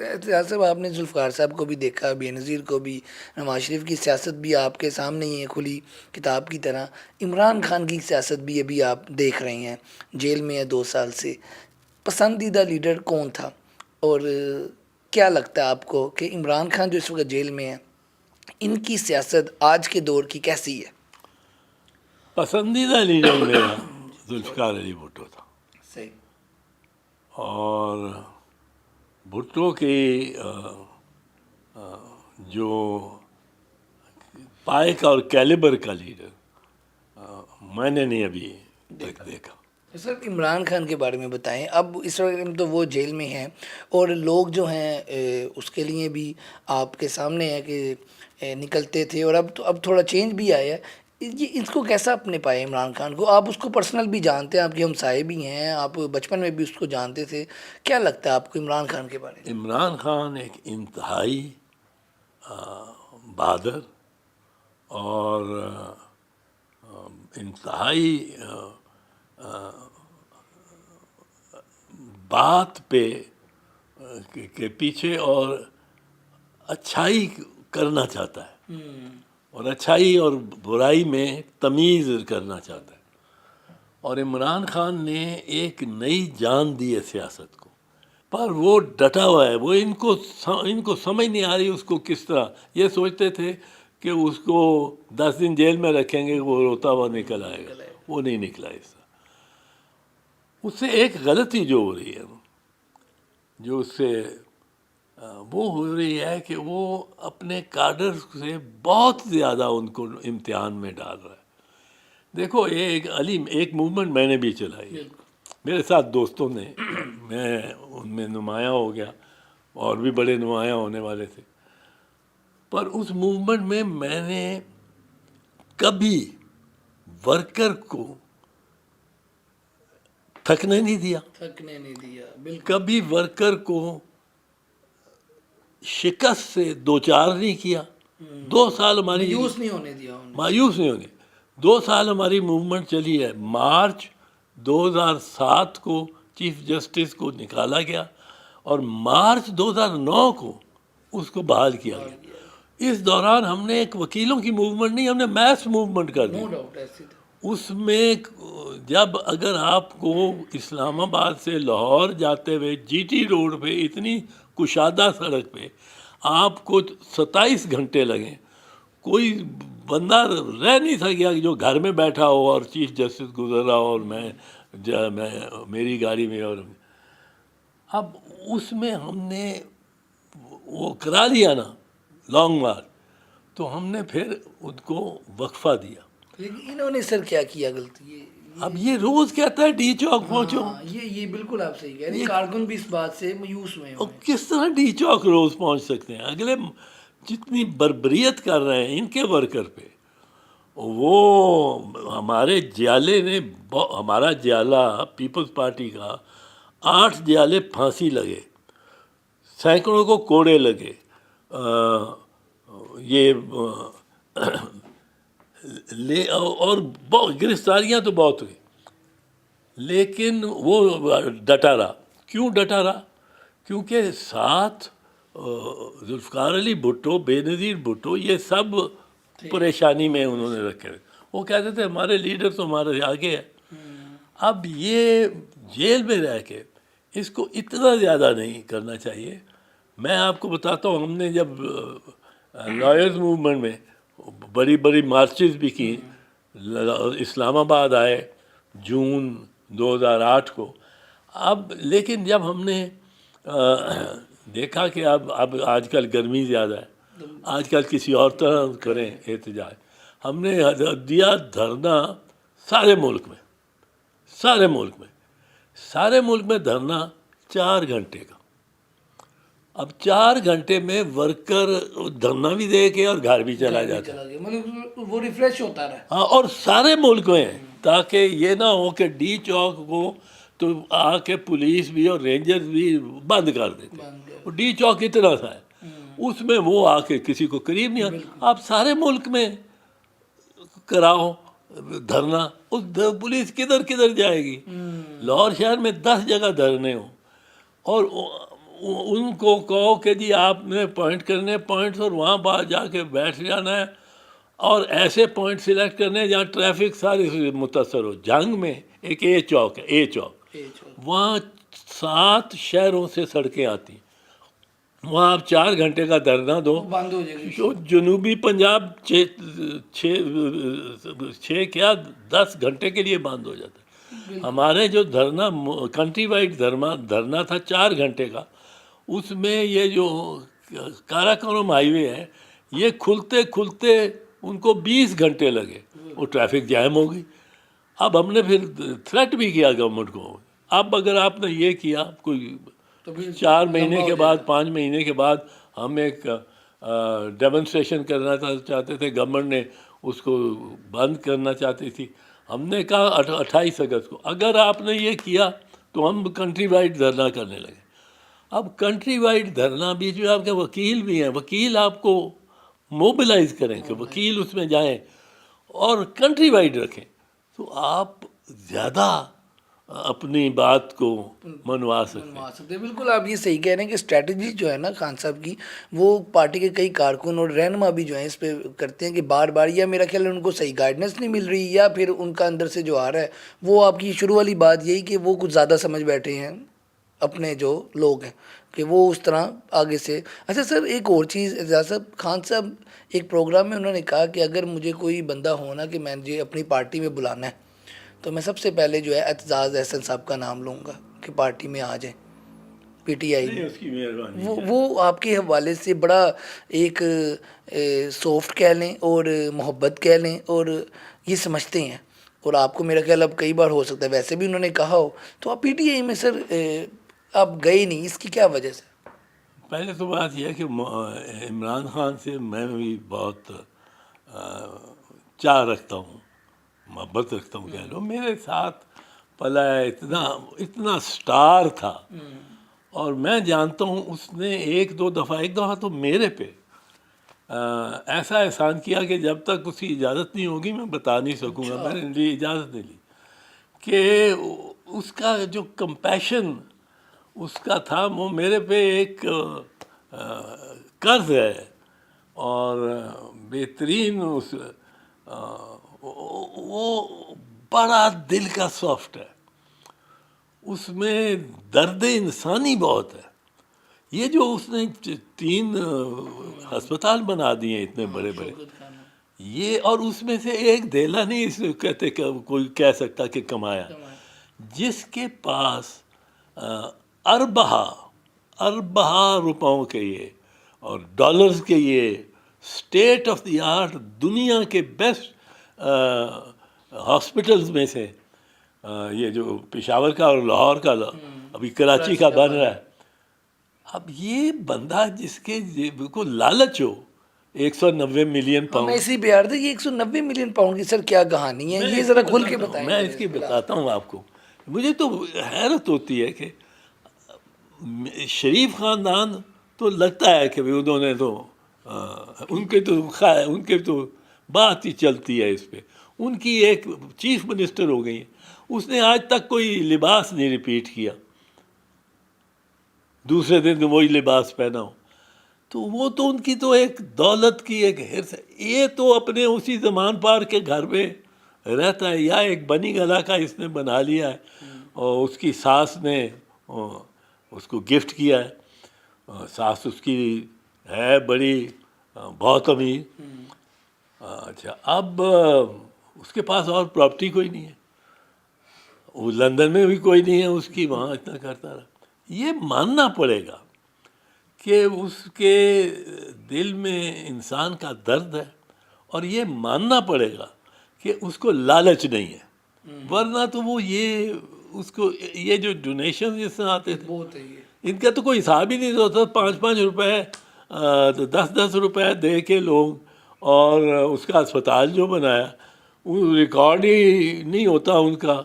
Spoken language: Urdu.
اعتزاز صاحب آپ نے ذوالفقار صاحب کو بھی دیکھا، بے نظیر کو بھی، نواز شریف کی سیاست بھی آپ کے سامنے ہی ہے کھلی کتاب کی طرح، عمران خان کی سیاست بھی ابھی آپ دیکھ رہے ہیں، جیل میں ہے 2 سال سے. پسندیدہ لیڈر کون تھا؟ اور کیا لگتا ہے آپ کو کہ عمران خان جو اس وقت جیل میں ہے، ان کی سیاست آج کے دور کی کیسی ہے؟ پسندیدہ لیڈر میرا ذوالفقار علی بھٹو تھا. صحیح. اور بھٹو کی جو پائق اور کیلیبر کا لیڈر میں نے نہیں ابھی تک دیکھا. سر عمران خان کے بارے میں بتائیں. اب اس وقت تو وہ جیل میں ہیں اور لوگ جو ہیں اس کے لیے بھی آپ کے سامنے ہے کہ نکلتے تھے، اور اب تھوڑا چینج بھی آیا ہے. یہ اس کو کیسا اپنے پائے عمران خان کو؟ آپ اس کو پرسنل بھی جانتے ہیں، آپ کے ہمسائے بھی ہیں، آپ بچپن میں بھی اس کو جانتے تھے. کیا لگتا ہے آپ کو عمران خان کے بارے میں؟ عمران خان ایک انتہائی بہادر اور انتہائی بات پہ کے پیچھے اور اچھائی کرنا چاہتا ہے، اور اچھائی اور برائی میں تمیز کرنا چاہتا ہے. اور عمران خان نے ایک نئی جان دی ہے سیاست کو، پر وہ ڈٹا ہوا ہے. وہ ان کو سمجھ نہیں آ رہی اس کو کس طرح. یہ سوچتے تھے کہ اس کو 10 دن جیل میں رکھیں گے، وہ روتا ہوا نکل آئے گا. وہ نہیں نکلا. اس سے ایک غلطی جو ہو رہی ہے، جو اس سے وہ ہو رہی ہے کہ وہ اپنے کاڈر سے بہت زیادہ ان کو امتحان میں ڈال رہا ہے. دیکھو ایک موومنٹ میں نے بھی چلائی، میرے ساتھ دوستوں نے، میں ان میں نمایاں ہو گیا، اور بھی بڑے نمایاں ہونے والے تھے. پر اس موومنٹ میں نے کبھی ورکر کو تھکنے نہیں دیا، بالکل. کبھی ورکر کو شکست سے دوچار نہیں کیا. 2 سال ہماری مایوس نہیں ہونے دیا. 2 سال ہماری موومنٹ چلی ہے. مارچ 2007 کو چیف جسٹس کو نکالا گیا، اور مارچ 2009 کو اس کو بحال کیا گیا. اس دوران ہم نے ایک وکیلوں کی موومنٹ نہیں، ہم نے میس موومنٹ کر دی. اس میں جب اگر آپ کو اسلام آباد سے لاہور جاتے ہوئے جی ٹی روڈ پہ اتنی کشادہ سڑک پہ آپ کو 27 گھنٹے لگیں، کوئی بندہ رہ نہیں سکیا کہ جو گھر میں بیٹھا ہو اور چیف جسٹس گزر رہا ہو اور میں میری گاڑی میں. اور اب اس میں ہم نے وہ کرا لیا نا لانگ مارچ، تو ہم نے پھر ان کو وقفہ دیا. لیکن انہوں نے سر کیا غلطی؟ اب یہ روز کہتا ہے ڈی چوک پہنچو. یہ بالکل آپ صحیح کہہ رہے ہیں. کارکن بھی اس بات سے مایوس ہوئے ہیں. کس طرح ڈی چوک روز پہنچ سکتے ہیں؟ اگلے جتنی بربریت کر رہے ہیں ان کے ورکر پہ. وہ ہمارے جیالے نے، ہمارا جیالہ پیپلز پارٹی کا 8 جیالے پھانسی لگے، سینکڑوں کو کوڑے لگے، یہ اور گرفتاریاں تو بہت ہوئی. لیکن وہ ڈٹا رہا. کیوں ڈٹا رہا؟ کیونکہ ساتھ ذوالفقار علی بھٹو، بے نظیر بھٹو، یہ سب پریشانی میں انہوں نے رکھے. وہ کہتے تھے ہمارے لیڈر تو ہمارے آگے ہے. اب یہ جیل میں رہ کے اس کو اتنا زیادہ نہیں کرنا چاہیے. میں آپ کو بتاتا ہوں، ہم نے جب لائرز موومنٹ میں بڑی بڑی مارچز بھی کی، اسلام آباد آئے جون 2008 کو. اب لیکن جب ہم نے دیکھا کہ اب آج کل گرمی زیادہ ہے، آج کل کسی اور طرح کریں احتجاج، ہم نے دیا دھرنا سارے ملک میں دھرنا 4 گھنٹے کا. اب 4 گھنٹے میں ورکر دھرنا بھی دے کے اور گھر بھی چلا جاتا ہے. وہ ریفریش ہوتا رہا. ہاں، اور سارے ملک میں، تاکہ یہ نہ ہو کہ ڈی چوک کو تو آ کے پولیس بھی اور رینجرز بھی بند کر دیتے. ڈی چوک اتنا سا ہے، اس میں وہ آ کے کسی کو قریب نہیں. آپ سارے ملک میں کراؤ دھرنا، اس پولیس کدھر جائے گی؟ لاہور شہر میں 10 جگہ دھرنے ہوں، اور ان کو کہو کہ جی آپ نے پوائنٹ کرنے پوائنٹس اور وہاں باہر جا کے بیٹھ جانا ہے اور ایسے پوائنٹ سلیکٹ کرنے ہیں جہاں ٹریفک ساری متاثر ہو. جنگ میں ایک اے چوک ہے، اے چوک، وہاں 7 شہروں سے سڑکیں آتی ہیں. وہاں آپ 4 گھنٹے کا دھرنا دو، بند ہو جائے گی. جو جنوبی پنجاب 6 کیا 10 گھنٹے کے لیے بند ہو جاتا ہے. ہمارے جو دھرنا کنٹری وائڈ دھرنا تھا 4 گھنٹے کا، اس میں یہ جو کاراکورم ہائی وے ہے یہ کھلتے کھلتے ان کو 20 گھنٹے لگے، وہ ٹریفک جیم ہو گئی. اب ہم نے پھر تھریٹ بھی کیا گورنمنٹ کو، اب اگر آپ نے یہ کیا کوئی 4 مہینے کے بعد 5 مہینے کے بعد ہم ایک ڈیمونسٹریشن کرنا چاہتے تھے، گورنمنٹ نے اس کو بند کرنا چاہتی تھی. ہم نے کہا 28 اگست کو اگر آپ نے یہ کیا تو ہم کنٹری وائڈ دھرنا کرنے لگے. اب کنٹری وائڈ دھرنا بھی جو آپ کے وکیل بھی ہیں، وکیل آپ کو موبلائز کریں کہ وکیل اس میں جائیں اور کنٹری وائڈ رکھیں تو آپ زیادہ اپنی بات کو منوا سکتے ہیں. بالکل آپ یہ صحیح کہہ رہے ہیں کہ اسٹریٹجی جو ہے نا خان صاحب کی، وہ پارٹی کے کئی کارکن اور رہنما بھی جو ہیں اس پہ کرتے ہیں کہ بار بار، یا میرا خیال ہے ان کو صحیح گائیڈنس نہیں مل رہی، یا پھر ان کا اندر سے جو آ رہا ہے وہ آپ کی شروع والی بات یہی کہ وہ کچھ زیادہ سمجھ بیٹھے ہیں اپنے جو لوگ ہیں کہ وہ اس طرح آگے سے. اچھا سر، ایک اور چیز اعجاز صاحب، خان صاحب ایک پروگرام میں انہوں نے کہا کہ اگر مجھے کوئی بندہ ہونا کہ میں مجھے اپنی پارٹی میں بلانا ہے تو میں سب سے پہلے جو ہے اعتزاز احسن صاحب کا نام لوں گا کہ پارٹی میں آ جائیں پی ٹی آئی میں. اس کی مہربانی. وہ آپ کے حوالے سے بڑا ایک سافٹ کہہ لیں اور محبت کہہ لیں اور یہ سمجھتے ہیں، اور آپ کو میرا خیال اب کئی بار ہو سکتا ہے ویسے بھی انہوں نے کہا ہو، تو آپ پی ٹی آئی میں سر آپ گئے نہیں، اس کی کیا وجہ سے؟ پہلے تو بات یہ ہے کہ عمران خان سے میں بھی بہت چاہ رکھتا ہوں، محبت رکھتا ہوں. کہہ لو میرے ساتھ پلا ہے، اتنا سٹار تھا، اور میں جانتا ہوں اس نے ایک دفعہ تو میرے پہ ایسا احسان کیا کہ جب تک اس کی اجازت نہیں ہوگی میں بتا نہیں سکوں گا. میں نے لی اجازت نہیں لی کہ اس کا جو کمپیشن اس کا تھا، وہ میرے پہ ایک قرض ہے اور بہترین وہ بڑا دل کا سافٹ ہے، اس میں درد انسانی بہت ہے. یہ جو اس نے 3 ہسپتال بنا دیے ہیں اتنے بڑے بڑے، یہ اور اس میں سے ایک دھیلا نہیں اس میں کہتے کہ کوئی کہہ سکتا کہ کمایا. جس کے پاس اربہ روپوں کے یہ اور ڈالرز کے یہ اسٹیٹ آف دی آرٹ دنیا کے بیسٹ ہاسپٹلز میں سے یہ جو پشاور کا اور لاہور کا، ابھی کراچی کا بن رہا ہے. اب یہ بندہ جس کے کو لالچ ہو 190 ملین پاؤنڈ. میں اسی پیار تھا، یہ 190 ملین پاؤنڈ کی سر کیا کہانی ہے، یہ ذرا کھل کے بتائیں. میں اس کی بتاتا ہوں آپ کو. مجھے تو حیرت ہوتی ہے کہ شریف خاندان تو لگتا ہے کہ انہوں نے تو ان کے تو بات ہی چلتی ہے اس پہ. ان کی ایک چیف منسٹر ہو گئی، اس نے آج تک کوئی لباس نہیں ریپیٹ کیا، دوسرے دن وہی لباس پہنا ہو. تو وہ تو ان کی تو ایک دولت کی ایک حرص ہے. یہ تو اپنے اسی زمان پار کے گھر میں رہتا ہے، یا ایک بنی گلا کا اس نے بنا لیا ہے اور اس کی ساس نے اس کو گفٹ کیا ہے. ساس اس کی ہے بڑی بہت امیر. اچھا، اب اس کے پاس اور پراپرٹی کوئی نہیں ہے، وہ لندن میں بھی کوئی نہیں ہے اس کی، وہاں اتنا کرتا رہا. یہ ماننا پڑے گا کہ اس کے دل میں انسان کا درد ہے، اور یہ ماننا پڑے گا کہ اس کو لالچ نہیں ہے. ورنہ تو وہ یہ اس کو یہ جو ڈونیشن جس سے آتے تھے ان کا تو کوئی حساب ہی نہیں ہوتا. 5-5 روپے 10-10 روپے دے کے لوگ، اور اس کا اسپتال جو بنایا وہ ریکارڈ ہی نہیں ہوتا ان کا